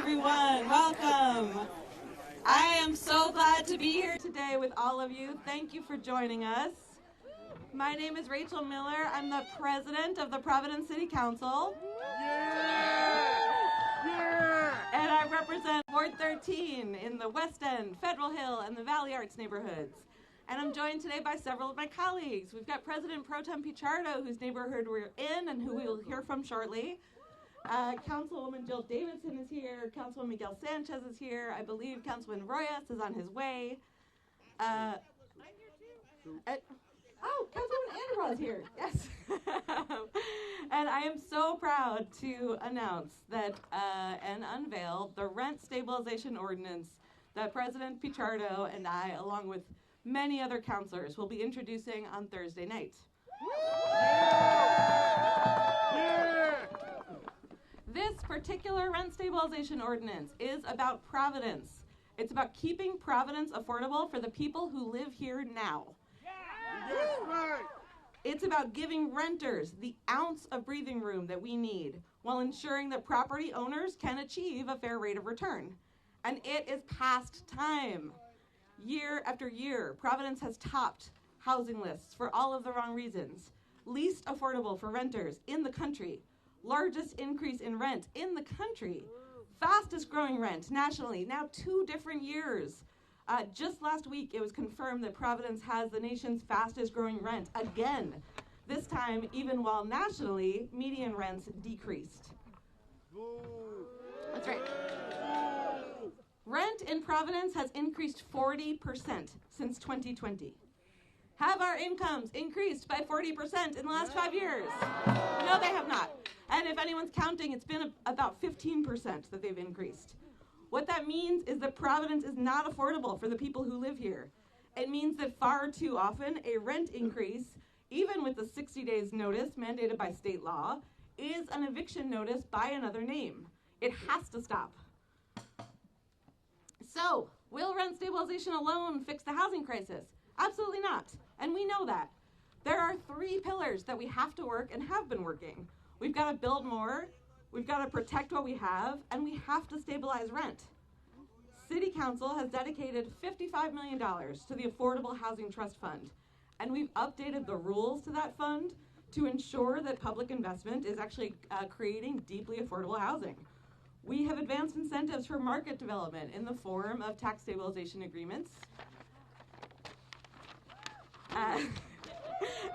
everyone. Welcome. I am so glad to be here today with all of you. Thank you for joining us. My name is Rachel Miller. I'm the president of the Providence City Council. And I represent Ward 13 in the West End, Federal Hill, and the Valley Arts neighborhoods. And I'm joined today by several of my colleagues. We've got President Pro Tem Pichardo, whose neighborhood we're in and who we will hear from shortly. Councilwoman Jill Davidson is here. Councilman Miguel Sanchez is here. I believe Councilman Royas is on his way. I'm here too. Councilwoman Anderwa is here. Yes. And I am so proud to announce that and unveil the rent stabilization ordinance that President Pichardo and I, along with many other councilors, will be introducing on Thursday night. This particular rent stabilization ordinance is about Providence. It's about keeping Providence affordable for the people who live here now. It's about giving renters the ounce of breathing room that we need while ensuring that property owners can achieve a fair rate of return. And it is past time. Year after year, Providence has topped housing lists for all of the wrong reasons. Least affordable for renters in the country. Largest increase in rent in the country. Fastest growing rent nationally, now 2 different years. Just last week, it was confirmed that Providence has the nation's fastest growing rent again. This time, even while nationally, median rents decreased. That's right. Rent in Providence has increased 40% since 2020. Have our incomes increased by 40% in the last 5 years? No, they have not. And if anyone's counting, it's been about 15% that they've increased. What that means is that Providence is not affordable for the people who live here. It means that far too often a rent increase, even with the 60 days notice mandated by state law, is an eviction notice by another name. It has to stop. So, will rent stabilization alone fix the housing crisis? Absolutely not. And we know that. There are 3 pillars that we have to work and have been working. We've got to build more, we've got to protect what we have, and we have to stabilize rent. City Council has dedicated $55 million to the Affordable Housing Trust Fund, and we've updated the rules to that fund to ensure that public investment is actually creating deeply affordable housing. We have advanced incentives for market development in the form of tax stabilization agreements.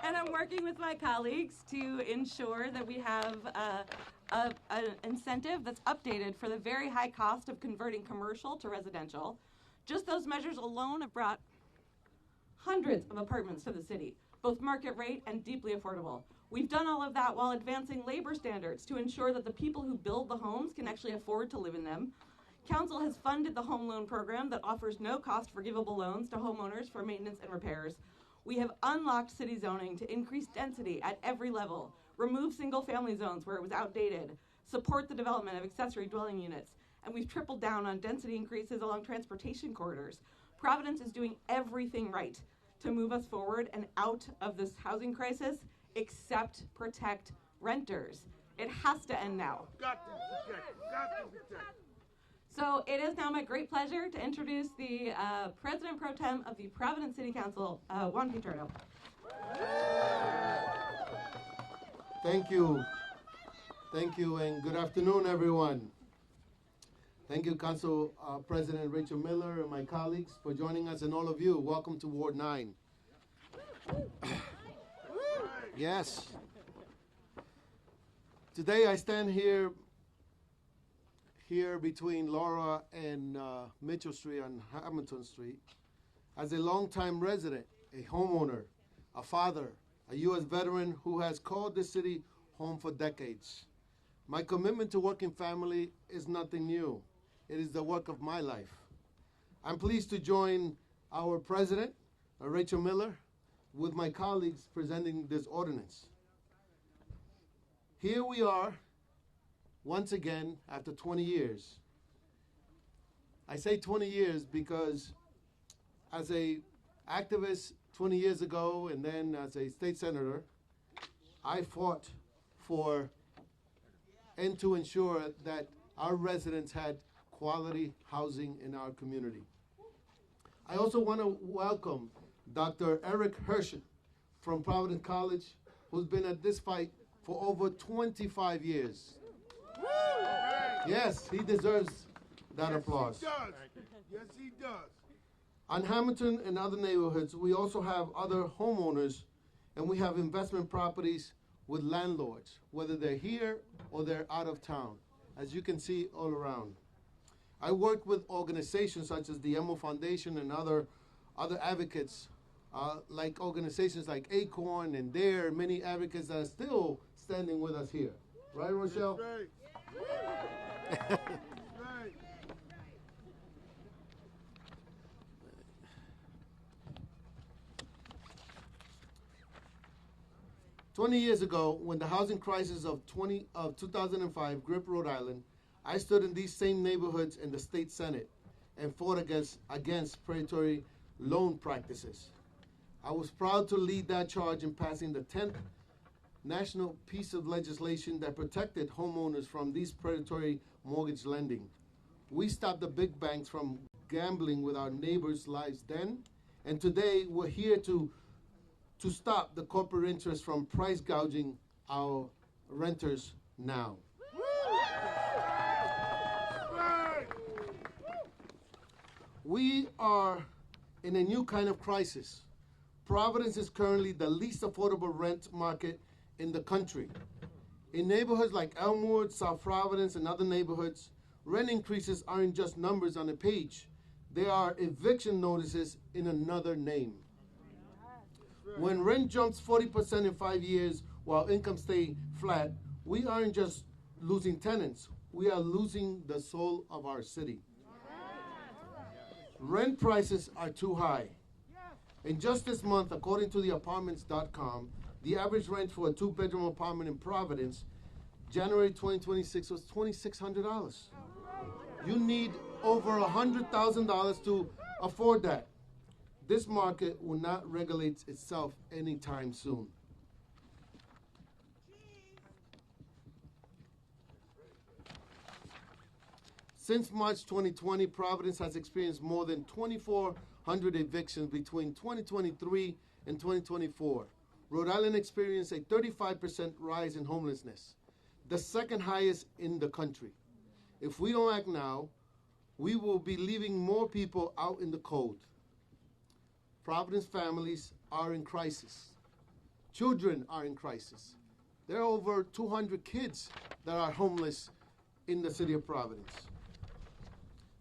And I'm working with my colleagues to ensure that we have an incentive that's updated for the very high cost of converting commercial to residential. Just those measures alone have brought hundreds of apartments to the city, both market rate and deeply affordable. We've done all of that while advancing labor standards to ensure that the people who build the homes can actually afford to live in them. Council has funded the home loan program that offers no cost forgivable loans to homeowners for maintenance and repairs. We have unlocked city zoning to increase density at every level, remove single-family zones where it was outdated, support the development of accessory dwelling units, and we've tripled down on density increases along transportation corridors. Providence is doing everything right to move us forward and out of this housing crisis, except protect renters. It has to end now. Got to protect. So it is now my great pleasure to introduce the President Pro Tem of the Providence City Council, Juan Pichardo. Thank you. Thank you, and good afternoon, everyone. Thank you, Council President Rachel Miller and my colleagues for joining us, and all of you. Welcome to Ward 9. Yes. Today I stand here between Laura and Mitchell Street on Hamilton Street as a longtime resident, a homeowner, a father, a U.S. veteran who has called this city home for decades. My commitment to working family is nothing new. It is the work of my life. I'm pleased to join our president, Rachel Miller, with my colleagues presenting this ordinance. Here we are, once again, after 20 years. I say 20 years because as a activist 20 years ago and then as a state senator, I fought for and to ensure that our residents had quality housing in our community. I also want to welcome Dr. Eric Hershon from Providence College, who's been at this fight for over 25 years. Yes, he deserves that applause. Yes, he does. Yes, he does. On Hamilton and other neighborhoods, we also have other homeowners, and we have investment properties with landlords, whether they're here or they're out of town, as you can see all around. I work with organizations such as the Emo Foundation and other advocates, like organizations like Acorn, and there are many advocates that are still standing with us here. Right, Rochelle? That's right. Right. 20 years ago, when the housing crisis of 2005 gripped Rhode Island, I stood in these same neighborhoods in the state Senate and fought against predatory loan practices. I was proud to lead that charge in passing the 10th national piece of legislation that protected homeowners from these predatory mortgage lending. We stopped the big banks from gambling with our neighbors' lives then, and today we're here to stop the corporate interest from price gouging our renters now. We are in a new kind of crisis. Providence is currently the least affordable rent market in the country. In neighborhoods like Elmwood, South Providence, and other neighborhoods, rent increases aren't just numbers on a page. They are eviction notices in another name. When rent jumps 40% in 5 years while income stay flat, we aren't just losing tenants, we are losing the soul of our city. Rent prices are too high. And just this month, according to the apartments.com, the average rent for a 2-bedroom apartment in Providence, January 2026, was $2,600. You need over $100,000 to afford that. This market will not regulate itself anytime soon. Since March 2020, Providence has experienced more than 2,400 evictions between 2023 and 2024. Rhode Island experienced a 35% rise in homelessness, the second highest in the country. If we don't act now, we will be leaving more people out in the cold. Providence families are in crisis. Children are in crisis. There are over 200 kids that are homeless in the city of Providence.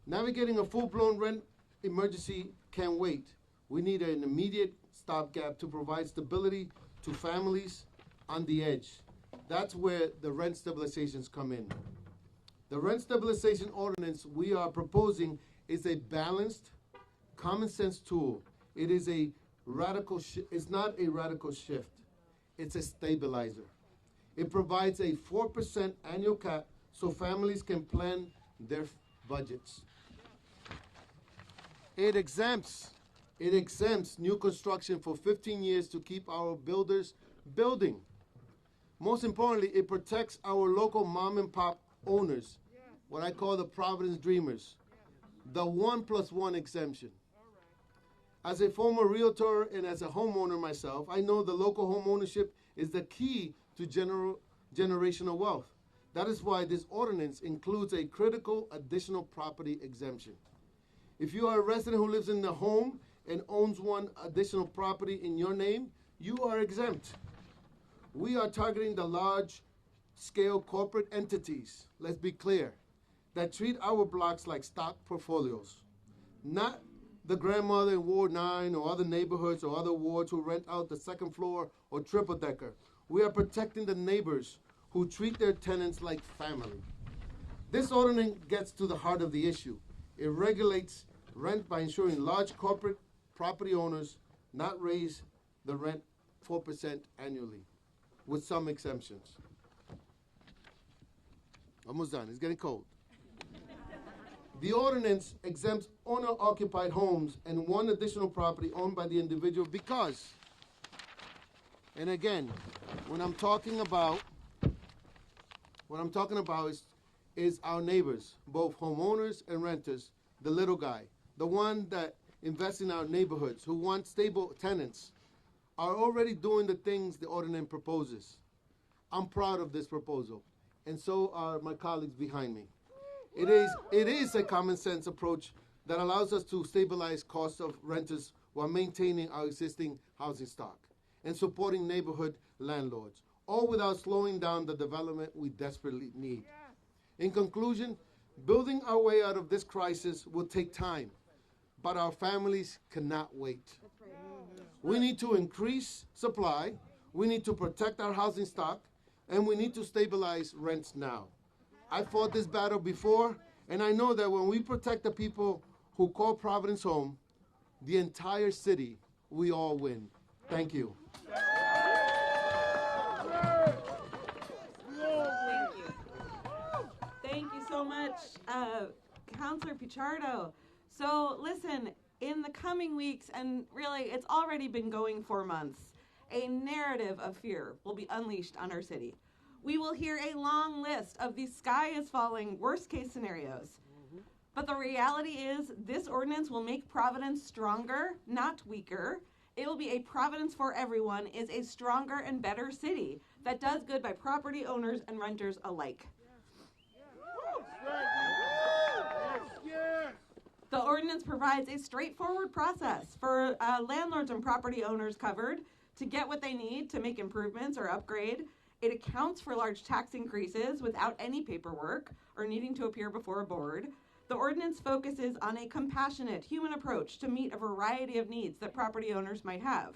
Navigating a full-blown rent emergency can't wait. We need an immediate stopgap to provide stability to families on the edge. That's where the rent stabilizations come in. The rent stabilization ordinance we are proposing is a balanced, common sense tool. It is a radical it's not a radical shift. It's a stabilizer. It provides a 4% annual cap so families can plan their budgets. It exempts new construction for 15 years to keep our builders building. Most importantly, it protects our local mom and pop owners, what I call the Providence Dreamers, the 1+1 exemption. As a former realtor and as a homeowner myself, I know the local home ownership is the key to generational wealth. That is why this ordinance includes a critical additional property exemption. If you are a resident who lives in the home and owns one additional property in your name, you are exempt. We are targeting the large-scale corporate entities, let's be clear, that treat our blocks like stock portfolios, not the grandmother in Ward 9 or other neighborhoods or other wards who rent out the second floor or triple-decker. We are protecting the neighbors who treat their tenants like family. This ordinance gets to the heart of the issue. It regulates rent by ensuring large corporate property owners not raise the rent 4% annually, with some exemptions. Almost done. It's getting cold. The ordinance exempts owner-occupied homes and one additional property owned by the individual because, and again, what I'm talking about is is our neighbors, both homeowners and renters, the little guy, the one that invests in our neighborhoods, who want stable tenants, are already doing the things the ordinance proposes. I'm proud of this proposal, and so are my colleagues behind me. It is a common sense approach that allows us to stabilize costs of renters while maintaining our existing housing stock and supporting neighborhood landlords, all without slowing down the development we desperately need. In conclusion, building our way out of this crisis will take time, but our families cannot wait. We need to increase supply, we need to protect our housing stock, and we need to stabilize rents now. I fought this battle before, and I know that when we protect the people who call Providence home, the entire city, we all win. Thank you. Thank you so much, Councilor Pichardo. So listen, in the coming weeks, and really it's already been going for months, a narrative of fear will be unleashed on our city. We will hear a long list of the sky is falling worst case scenarios. But the reality is this ordinance will make Providence stronger, not weaker. It will be a Providence for everyone is a stronger and better city that does good by property owners and renters alike. The ordinance provides a straightforward process for landlords and property owners covered to get what they need to make improvements or upgrade. It accounts for large tax increases without any paperwork or needing to appear before a board. The ordinance focuses on a compassionate, human approach to meet a variety of needs that property owners might have.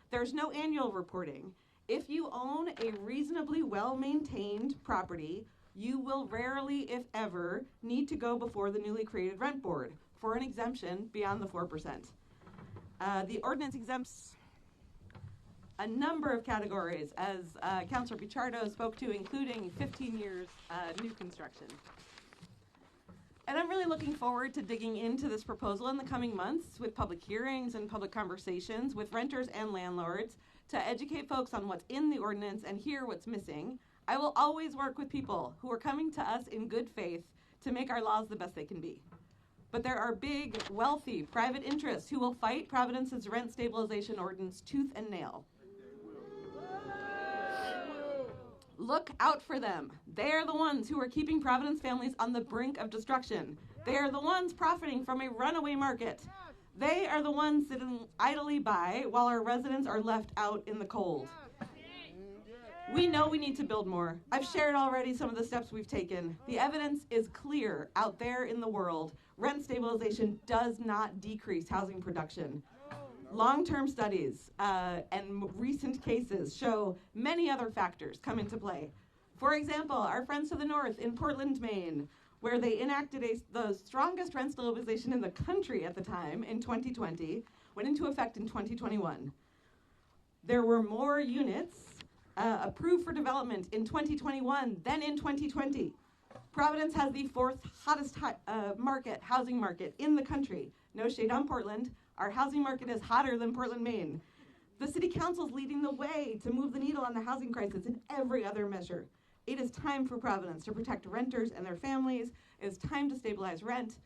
There's no annual reporting. If you own a reasonably well-maintained property, you will rarely, if ever, need to go before the newly created rent board for an exemption beyond the 4%. The ordinance exempts a number of categories, as Councilor Pichardo spoke to, including 15 years new construction. And I'm really looking forward to digging into this proposal in the coming months with public hearings and public conversations with renters and landlords to educate folks on what's in the ordinance and hear what's missing. I will always work with people who are coming to us in good faith to make our laws the best they can be. But there are big, wealthy, private interests who will fight Providence's rent stabilization ordinance tooth and nail. Look out for them. They are the ones who are keeping Providence families on the brink of destruction. They are the ones profiting from a runaway market. They are the ones sitting idly by while our residents are left out in the cold. We know we need to build more. I've shared already some of the steps we've taken. The evidence is clear out there in the world. Rent stabilization does not decrease housing production. Long-term studies and recent cases show many other factors come into play. For example, our friends to the north in Portland, Maine, where they enacted the strongest rent stabilization in the country at the time in 2020, went into effect in 2021. There were more units approved for development in 2021 than in 2020. Providence has the fourth hottest housing market in the country. No shade on Portland. Our housing market is hotter than Portland, Maine. The City Council is leading the way to move the needle on the housing crisis in every other measure. It is time for Providence to protect renters and their families. It is time to stabilize rent.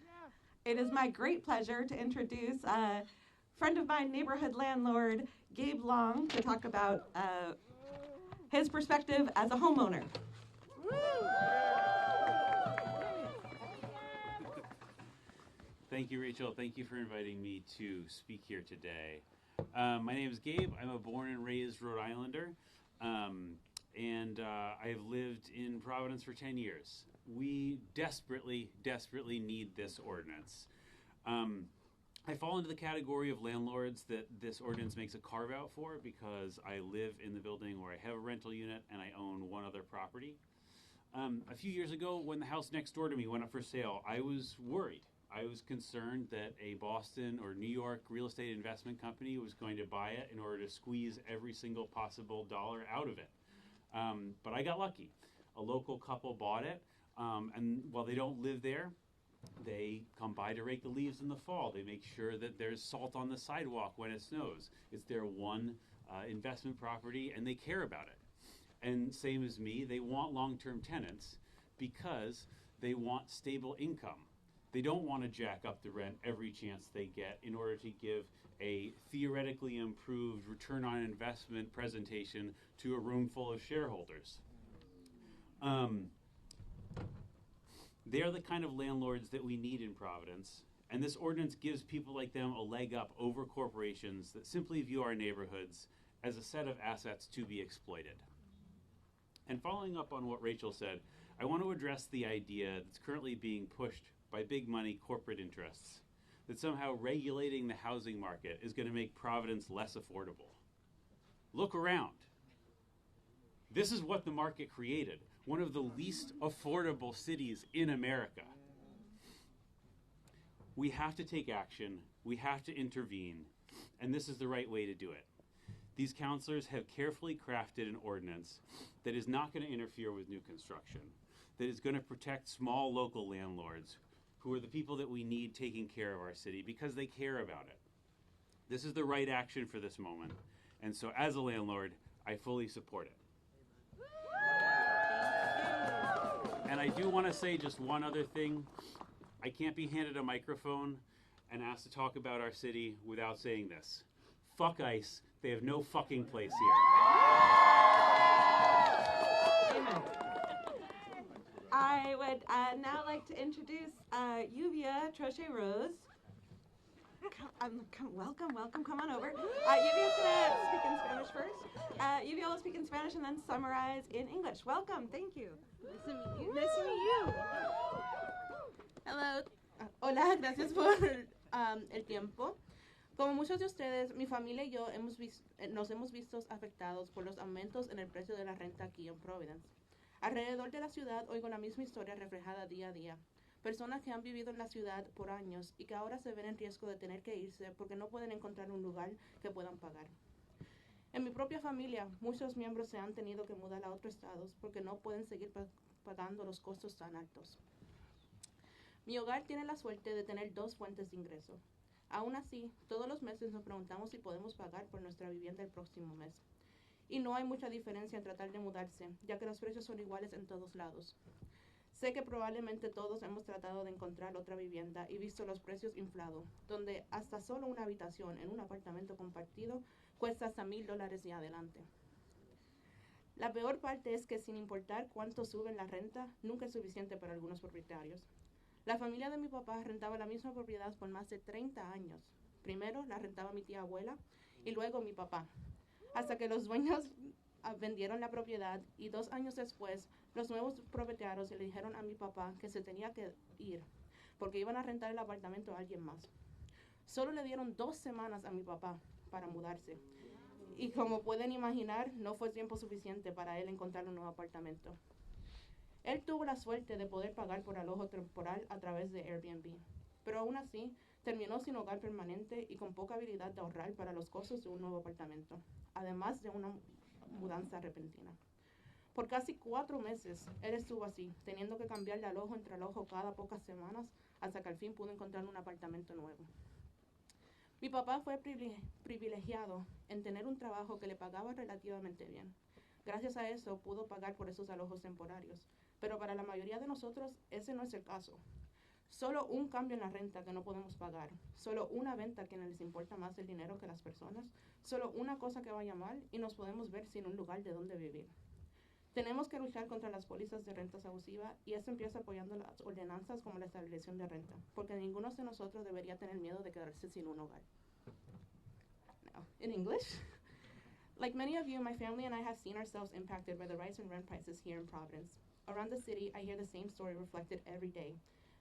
It is my great pleasure to introduce a friend of mine, neighborhood landlord, Gabe Long, to talk about his perspective as a homeowner. Thank you, Rachel. Thank you for inviting me to speak here today. My name is Gabe. I'm a born and raised Rhode Islander, and I've lived in Providence for 10 years. We desperately, desperately need this ordinance. I fall into the category of landlords that this ordinance makes a carve out for because I live in the building where I have a rental unit and I own one other property. A few years ago, when the house next door to me went up for sale, I was worried. I was concerned that a Boston or New York real estate investment company was going to buy it in order to squeeze every single possible dollar out of it. But I got lucky. A local couple bought it, and while they don't live there, they come by to rake the leaves in the fall. They make sure that there's salt on the sidewalk when it snows. It's their one investment property, and they care about it. And same as me, they want long-term tenants because They want stable income. They don't want to jack up the rent every chance they get in order to give a theoretically improved return on investment presentation to a room full of shareholders. They're the kind of landlords that we need in Providence, and this ordinance gives people like them a leg up over corporations that simply view our neighborhoods as a set of assets to be exploited. And following up on what Rachel said, I want to address the idea that's currently being pushed by big money corporate interests that somehow regulating the housing market is going to make Providence less affordable. Look around. This is what the market created, one of the least affordable cities in America. We have to take action, we have to intervene, and this is the right way to do it. These councilors have carefully crafted an ordinance that is not going to interfere with new construction, that is going to protect small local landlords who are the people that we need taking care of our city because they care about it. This is the right action for this moment, and so as a landlord, I fully support it. And I do want to say just one other thing. I can't be handed a microphone and asked to talk about our city without saying this. Fuck ICE. They have no fucking place here. Amen. I would now like to introduce Yuvia Troche-Rose. Welcome, come on over. Yuvia's going to speak in Spanish first. Yuvia will speak in Spanish and then summarize in English. Welcome, thank you. Nice to meet you. Nice to meet you. Hello. Hola, gracias por El tiempo. Como muchos de ustedes, mi familia y yo nos hemos visto afectados por los aumentos en el precio de la renta aquí en Providence. Alrededor de la ciudad oigo la misma historia reflejada día a día. Personas que han vivido en la ciudad por años y que ahora se ven en riesgo de tener que irse porque no pueden encontrar un lugar que puedan pagar. En mi propia familia, muchos miembros se han tenido que mudar a otros estados porque no pueden seguir pagando los costos tan altos. Mi hogar tiene la suerte de tener 2 fuentes de ingreso. Aún así, todos los meses nos preguntamos si podemos pagar por nuestra vivienda el próximo mes. Y no hay mucha diferencia en tratar de mudarse, ya que los precios son iguales en todos lados. Sé que probablemente todos hemos tratado de encontrar otra vivienda y visto los precios inflados, donde hasta solo una habitación en un apartamento compartido cuesta hasta $1,000 y adelante. La peor parte es que sin importar cuánto sube la renta, nunca es suficiente para algunos propietarios. La familia de mi papá rentaba la misma propiedad por más de 30 años. Primero la rentaba mi tía abuela y luego mi papá, hasta que los dueños vendieron la propiedad y 2 años después los nuevos propietarios le dijeron a mi papá que se tenía que ir porque iban a rentar el apartamento a alguien más. Solo le dieron 2 semanas a mi papá para mudarse y como pueden imaginar no fue tiempo suficiente para él encontrar un nuevo apartamento. Él tuvo la suerte de poder pagar por alojo temporal a través de Airbnb, pero aún así terminó sin hogar permanente y con poca habilidad de ahorrar para los costos de un nuevo apartamento, además de una mudanza repentina. Por casi 4 meses, él estuvo así, teniendo que cambiar de alojo entre alojo cada pocas semanas hasta que al fin pudo encontrar un apartamento nuevo. Mi papá fue privilegiado en tener un trabajo que le pagaba relativamente bien. Gracias a eso pudo pagar por esos alojos temporarios, pero para la mayoría de nosotros ese no es el caso. Solo un cambio en la renta que no podemos pagar, solo una venta que no les importa más el dinero que las personas, solo una cosa que vaya mal y nos podemos ver sin un lugar de donde vivir. Tenemos que luchar contra las pólizas de rentas abusivas y esto empieza apoyando las ordenanzas como la estabilización de renta, porque ninguno de nosotros debería tener miedo de quedarse sin un hogar. Now, in English, like many of you, my family and I have seen ourselves impacted by the rise in rent prices here in Providence. Around the city, I hear the same story reflected every day.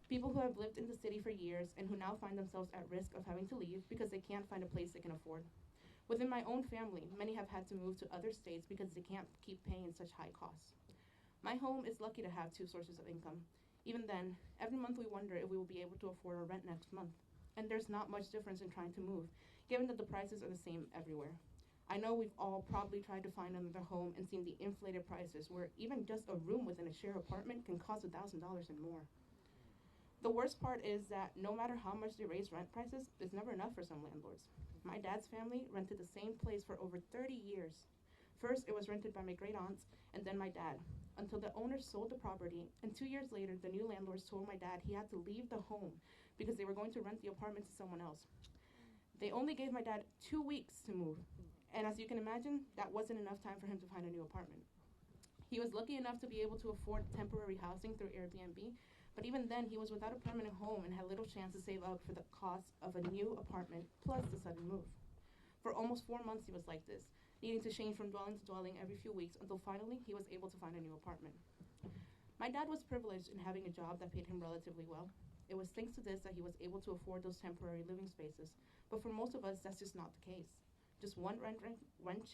People who have lived in the city for years and who now find themselves at risk of having to leave because they can't find a place they can afford. Within my own family, many have had to move to other states because they can't keep paying such high costs. My home is lucky to have 2 sources of income. Even then, every month we wonder if we will be able to afford our rent next month. And there's not much difference in trying to move, given that the prices are the same everywhere. I know we've all probably tried to find another home and seen the inflated prices where even just a room within a shared apartment can cost $1,000 and more. The worst part is that no matter how much they raise rent prices, it's never enough for some landlords. My dad's family rented the same place for over 30 years. First, it was rented by my great aunts and then my dad. until the owner sold the property, and 2 years later, the new landlords told my dad he had to leave the home because they were going to rent the apartment to someone else. They only gave my dad 2 weeks to move, and as you can imagine, that wasn't enough time for him to find a new apartment. He was lucky enough to be able to afford temporary housing through Airbnb, but even then, he was without a permanent home and had little chance to save up for the cost of a new apartment plus the sudden move. For almost 4 months, he was like this, needing to change from dwelling to dwelling every few weeks until finally he was able to find a new apartment. My dad was privileged in having a job that paid him relatively well. It was thanks to this that he was able to afford those temporary living spaces, but for most of us, that's just not the case. Just one rent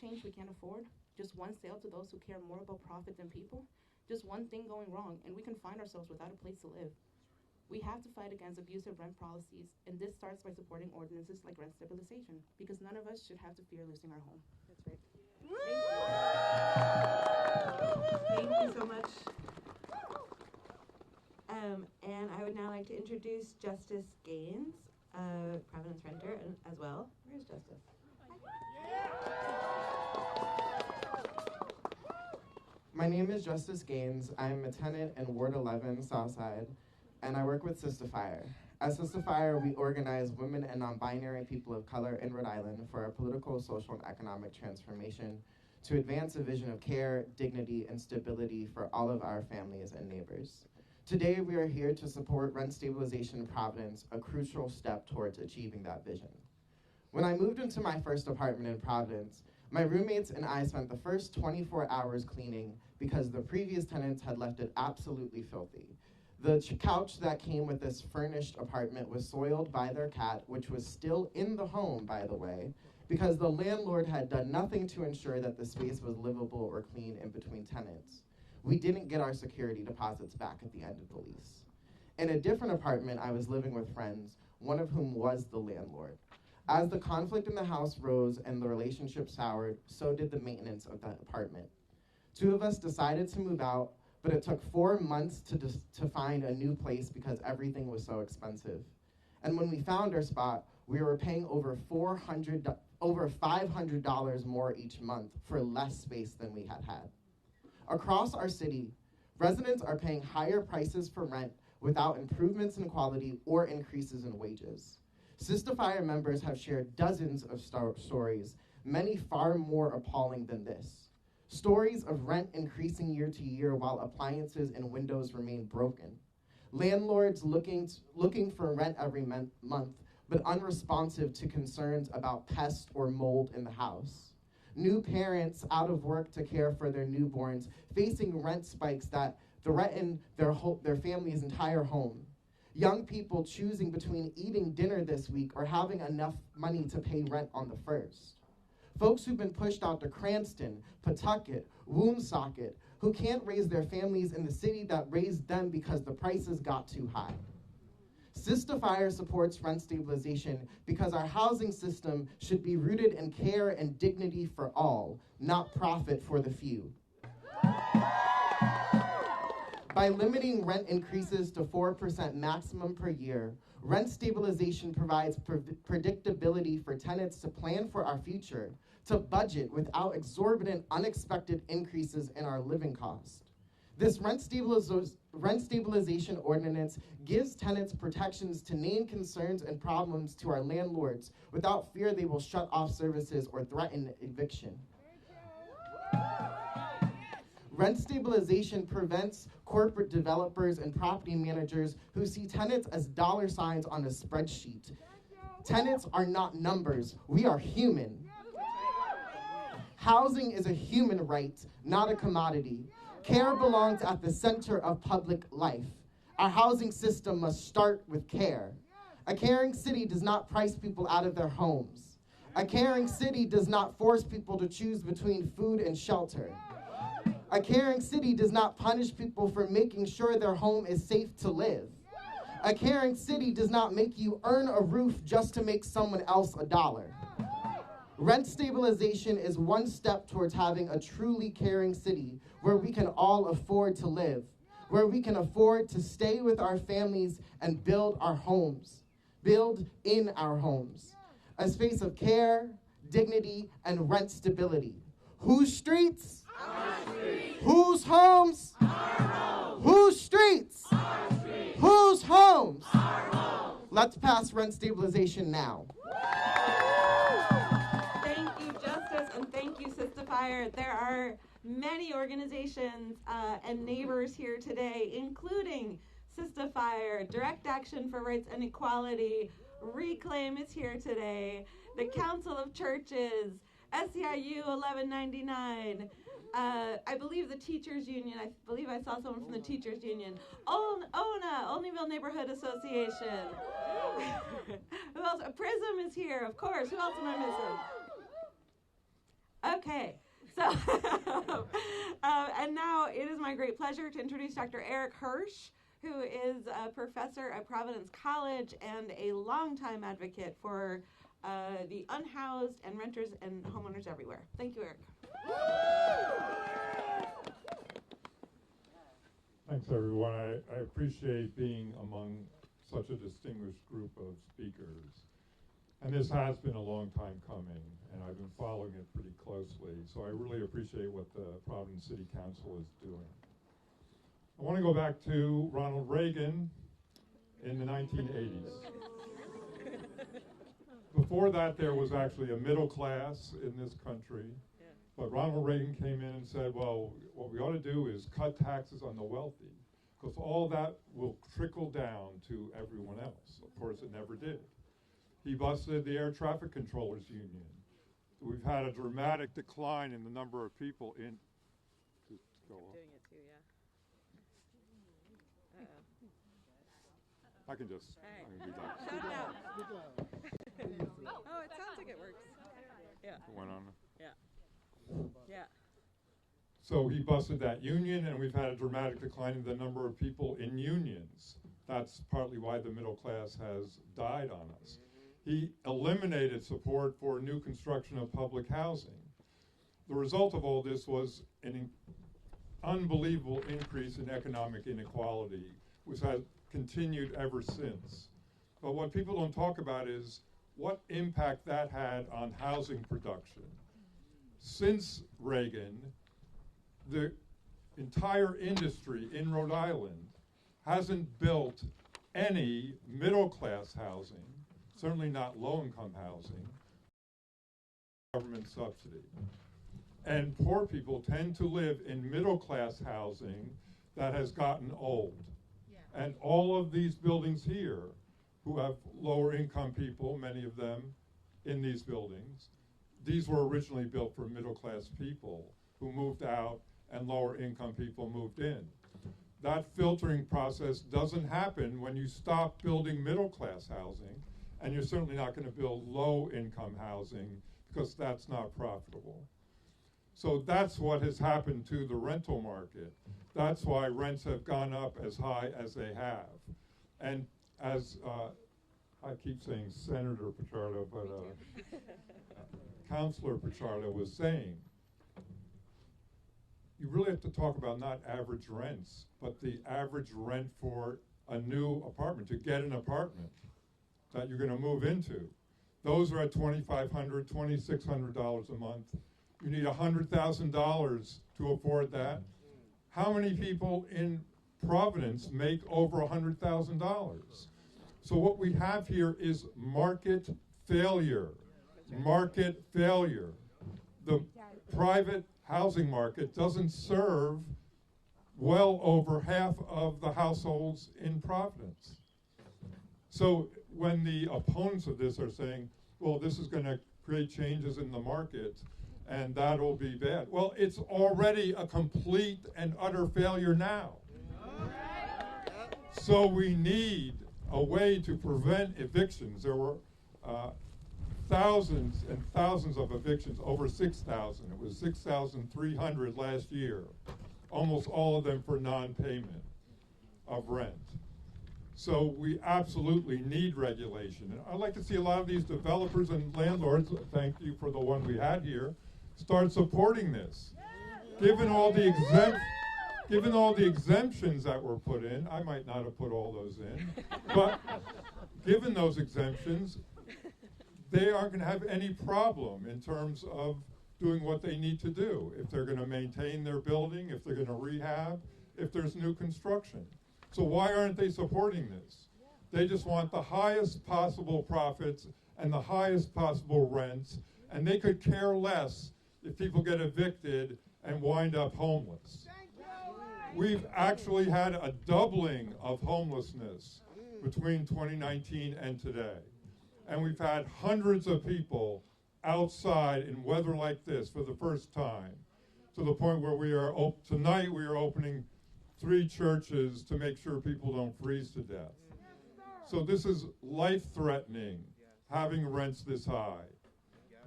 change we can't afford, just one sale to those who care more about profit than people, just one thing going wrong, and we can find ourselves without a place to live. We have to fight against abusive rent policies, and this starts by supporting ordinances like rent stabilization, because none of us should have to fear losing our home. That's right. Thank you so much. And I would now like to introduce Justice Gaines, Providence renter as well. Where's Justice? My name is Justice Gaines. I'm a tenant in Ward 11, Southside, and I work with Sister Fire. At Sister Fire, we organize women and non-binary people of color in Rhode Island for a political, social, and economic transformation to advance a vision of care, dignity, and stability for all of our families and neighbors. Today, we are here to support rent stabilization in Providence, a crucial step towards achieving that vision. When I moved into my first apartment in Providence, my roommates and I spent the first 24 hours cleaning because the previous tenants had left it absolutely filthy. The couch that came with this furnished apartment was soiled by their cat, which was still in the home, by the way, because the landlord had done nothing to ensure that the space was livable or clean in between tenants. We didn't get our security deposits back at the end of the lease. In a different apartment, I was living with friends, one of whom was the landlord. As the conflict in the house rose and the relationship soured, so did the maintenance of that apartment. 2 of us decided to move out, but it took 4 months to find a new place because everything was so expensive. And when we found our spot, we were paying over $500 more each month for less space than we had had. Across our city, residents are paying higher prices for rent without improvements in quality or increases in wages. Sister Fire members have shared dozens of stories, many far more appalling than this. Stories of rent increasing year to year while appliances and windows remain broken. Landlords looking for rent every month, but unresponsive to concerns about pests or mold in the house. New parents out of work to care for their newborns, facing rent spikes that threaten their family's entire home. Young people choosing between eating dinner this week or having enough money to pay rent on the first. Folks who've been pushed out to Cranston, Pawtucket, Woonsocket, who can't raise their families in the city that raised them because the prices got too high. Sister Fire supports rent stabilization because our housing system should be rooted in care and dignity for all, not profit for the few. By limiting rent increases to 4% maximum per year, rent stabilization provides predictability for tenants to plan for our future, to budget without exorbitant, unexpected increases in our living cost. This rent stabilization ordinance gives tenants protections to name concerns and problems to our landlords without fear they will shut off services or threaten eviction. Rent stabilization prevents corporate developers and property managers who see tenants as dollar signs on a spreadsheet. Tenants are not numbers, we are human. Housing is a human right, not a commodity. Care belongs at the center of public life. Our housing system must start with care. A caring city does not price people out of their homes. A caring city does not force people to choose between food and shelter. A caring city does not punish people for making sure their home is safe to live. A caring city does not make you earn a roof just to make someone else $1. Rent stabilization is one step towards having a truly caring city where we can all afford to live, where we can afford to stay with our families and build our homes, build in our homes. A space of care, dignity, and rent stability. Whose streets? Whose homes? Whose streets? Whose homes? Let's pass rent stabilization now. Thank you, Justice, and thank you, Sistifier. There are many organizations and neighbors here today, including Sistifier, Direct Action for Rights and Equality, Reclaim is here today, the Council of Churches, SEIU 1199, I believe the Teachers Union, I believe I saw someone from the Teachers Union, ONA, Olneyville Neighborhood Association. Who else? Prism is here, of course. Who else am I missing? Okay, so, and now it is my great pleasure to introduce Dr. Eric Hirsch, who is a professor at Providence College and a longtime advocate for the unhoused and renters and homeowners everywhere. Thank you, Eric. Thanks, everyone. I appreciate being among such a distinguished group of speakers. And this has been a long time coming, and I've been following it pretty closely. So I really appreciate what the Providence City Council is doing. I want to go back to Ronald Reagan in the 1980s. Before that, there was actually a middle class in this country. But Ronald Reagan came in and said, well, what we ought to do is cut taxes on the wealthy, because all that will trickle down to everyone else. Of course, it never did. He busted the Air Traffic Controllers Union. We've had a dramatic decline in the number of people in. Doing it too, yeah. I can just. Hey. I can do that. Shut it down. Oh, it sounds like it works. Yeah. It went on. Yeah. Yeah. So he busted that union, and we've had a dramatic decline in the number of people in unions. That's partly why the middle class has died on us. He eliminated support for new construction of public housing. The result of all this was an unbelievable increase in economic inequality, which has continued ever since. But what people don't talk about is what impact that had on housing production. Since Reagan, the entire industry in Rhode Island hasn't built any middle-class housing, certainly not low-income housing, government subsidy. And poor people tend to live in middle-class housing that has gotten old. Yeah. And all of these buildings here, who have lower-income people, many of them in these buildings, these were originally built for middle-class people who moved out and lower-income people moved in. That filtering process doesn't happen when you stop building middle-class housing, and you're certainly not going to build low-income housing because that's not profitable. So that's what has happened to the rental market. That's why rents have gone up as high as they have. And as I keep saying Senator Pichardo, but Councilor Pichardo was saying, you really have to talk about not average rents, but the average rent for a new apartment, to get an apartment that you're going to move into. Those are at $2,500, $2,600 a month. You need $100,000 to afford that. How many people in Providence make over $100,000? So what we have here is market failure. Market failure. The private housing market doesn't serve well over half of the households in Providence. So when the opponents of this are saying, well, this is going to create changes in the market and that'll be bad. Well, it's already a complete and utter failure now. So we need a way to prevent evictions. There were thousands and thousands of evictions, over 6,000. It was 6,300 last year, almost all of them for non-payment of rent. So we absolutely need regulation. And I'd like to see a lot of these developers and landlords, thank you for the one we had here, start supporting this. Given all the exemptions that were put in, I might not have put all those in, but given those exemptions, they aren't going to have any problem in terms of doing what they need to do, if they're going to maintain their building, if they're going to rehab, if there's new construction. So why aren't they supporting this? They just want the highest possible profits and the highest possible rents, and they could care less if people get evicted and wind up homeless. We've actually had a doubling of homelessness between 2019 and today. And we've had hundreds of people outside in weather like this for the first time, to the point where tonight we are opening 3 churches to make sure people don't freeze to death. So this is life-threatening, having rents this high.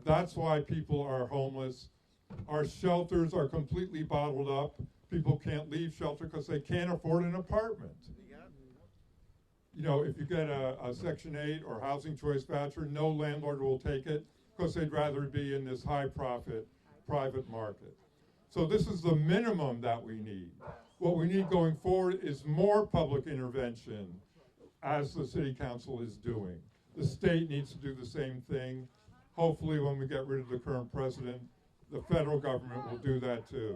That's why people are homeless. Our shelters are completely bottled up. People can't leave shelter because they can't afford an apartment. You know, if you get a Section 8 or housing choice voucher, no landlord will take it because they'd rather be in this high-profit private market. So this is the minimum that we need. What we need going forward is more public intervention, as the City Council is doing. The state needs to do the same thing. Hopefully, when we get rid of the current president, the federal government will do that too.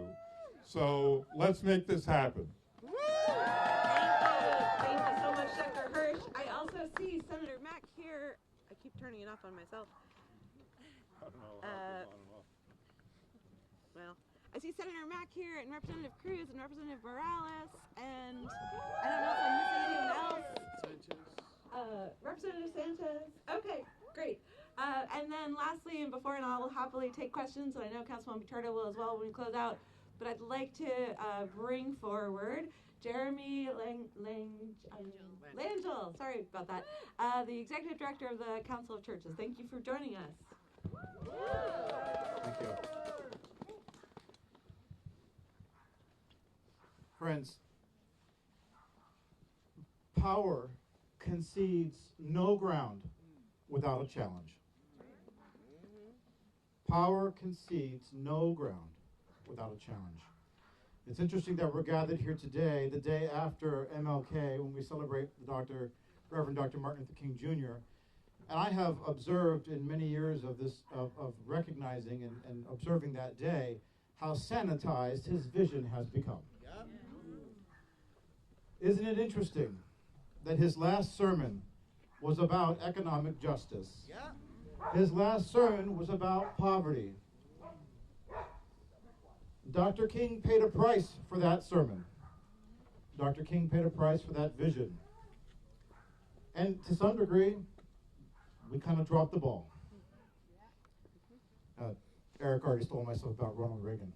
So let's make this happen. Thank you so much, Dr. Hirsch. I also see Senator Mack here. I keep turning it off on myself. I don't know Well, I see Senator Mack here and Representative Cruz and Representative Morales, and I don't know if I'm missing anyone else. Representative Sanchez. Okay, great. And then lastly, and before, and I'll happily take questions, and I know Councilwoman Pitardo will as well when we close out, but I'd like to bring forward Jeremy Langell, sorry about that, the Executive Director of the Council of Churches. Thank you for joining us. Thank you. Friends, power concedes no ground without a challenge. Power concedes no ground without a challenge. It's interesting that we're gathered here today, the day after MLK, when we celebrate the Reverend Dr. Martin Luther King Jr. And I have observed in many years of this, of recognizing and observing that day, how sanitized his vision has become. Yep. Isn't it interesting that his last sermon was about economic justice? Yep. His last sermon was about poverty. Dr. King paid a price for that sermon. Dr. King paid a price for that vision. And to some degree, we kind of dropped the ball. Eric already stole myself about Ronald Reagan.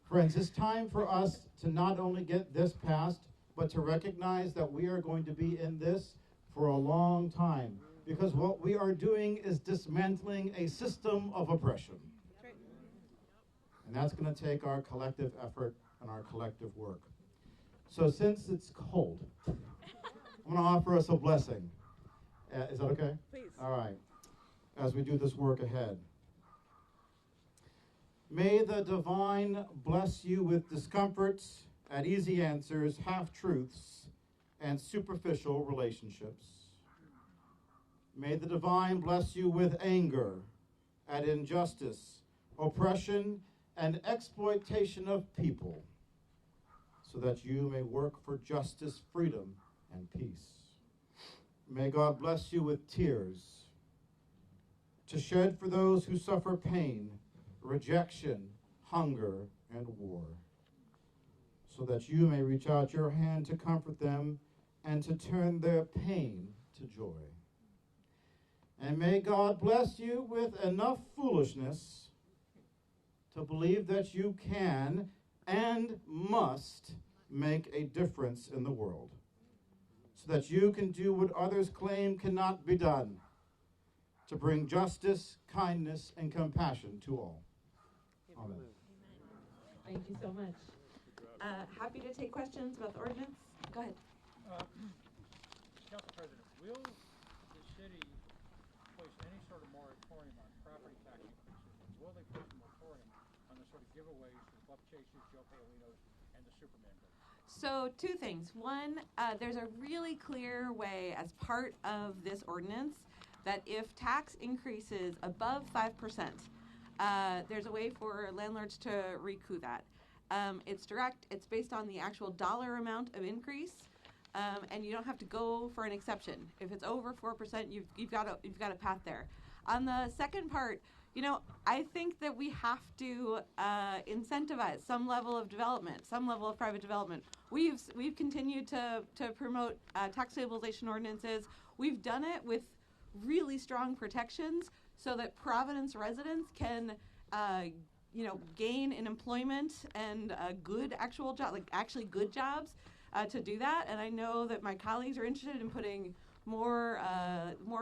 Friends, it's time for us to not only get this passed, but to recognize that we are going to be in this for a long time. Because what we are doing is dismantling a system of oppression. And that's going to take our collective effort and our collective work. So since it's cold, I'm going to offer us a blessing. Is that okay? Please. All right. As we do this work ahead. May the divine bless you with discomforts at easy answers, half-truths, and superficial relationships. May the divine bless you with anger at injustice, oppression, and exploitation of people, so that you may work for justice, freedom, and peace. May God bless you with tears, to shed for those who suffer pain, rejection, hunger, and war, so that you may reach out your hand to comfort them and to turn their pain to joy. And may God bless you with enough foolishness to believe that you can and must make a difference in the world, so that you can do what others claim cannot be done, to bring justice, kindness, and compassion to all. Amen. Thank you so much. Happy to take questions about the ordinance. Go ahead. Council President, will the city place any sort of moratorium on property tax increases? Will they put a moratorium on the sort of giveaways, the Bluff Chasers, Joe Paolinos, and the Superman bill? So 2 things. One, there's a really clear way as part of this ordinance that if tax increases above 5%, there's a way for landlords to recoup that. It's direct. It's based on the actual dollar amount of increase, and you don't have to go for an exception. If it's over 4%, you've got a path there. On the second part, I think that we have to incentivize some level of development, some level of private development. We've continued to promote tax stabilization ordinances. We've done it with really strong protections so that Providence residents can gain in employment and good actual job, like actually good jobs to do that. And I know that my colleagues are interested in putting more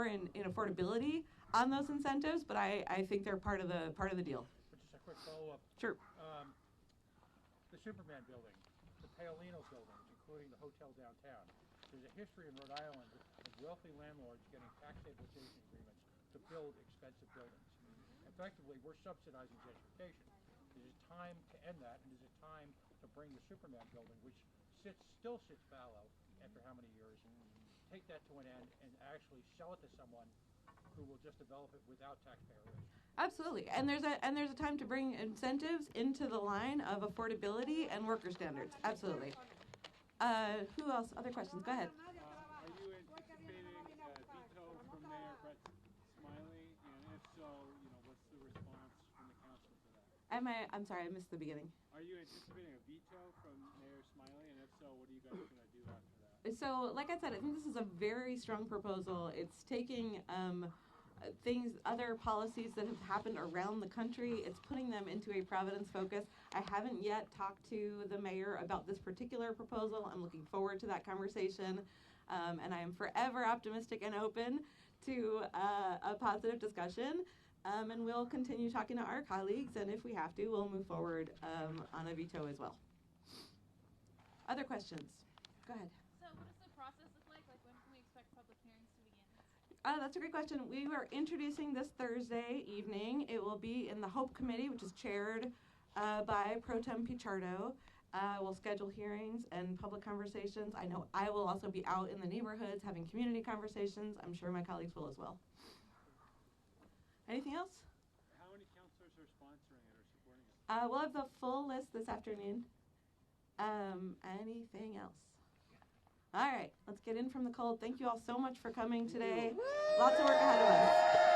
in affordability on those incentives, but I think they're part of the deal. Just a quick follow-up. Sure. The Superman building, the Paolino buildings, including the hotel downtown. There's a history in Rhode Island of wealthy landlords getting tax stabilization agreements to build expensive buildings. Effectively, we're subsidizing gentrification. Is it time to end that, and is it time to bring the Superman building, which still sits fallow after how many years, take that to an end and actually sell it to someone who will just develop it without taxpayer risk? Absolutely, and there's a time to bring incentives into the line of affordability and worker standards. Absolutely. Who else? Other questions? Go ahead. Are you anticipating a veto from Mayor Brett Smiley, and if so, what's the response from the council to that? I'm sorry, I missed the beginning. Are you anticipating a veto from Mayor Smiley, and if so, what are you guys going to do after that? So, like I said, I think this is a very strong proposal. It's taking other policies that have happened around the country, it's putting them into a Providence focus. I haven't yet talked to the mayor about this particular proposal. I'm looking forward to that conversation, and I am forever optimistic and open to a positive discussion. And we'll continue talking to our colleagues, and if we have to, we'll move forward on a veto as well. Other questions? Go ahead. So what does the process look like? Like, when can we expect public hearings to begin? That's a great question. We are introducing this Thursday evening. It will be in the Hope Committee, which is chaired by Pro Tem Pichardo. We'll schedule hearings and public conversations. I know I will also be out in the neighborhoods having community conversations. I'm sure my colleagues will as well. Anything else? How many councilors are sponsoring it or supporting it? We'll have the full list this afternoon. Anything else? All right, let's get in from the cold. Thank you all so much for coming today. Lots of work ahead of us.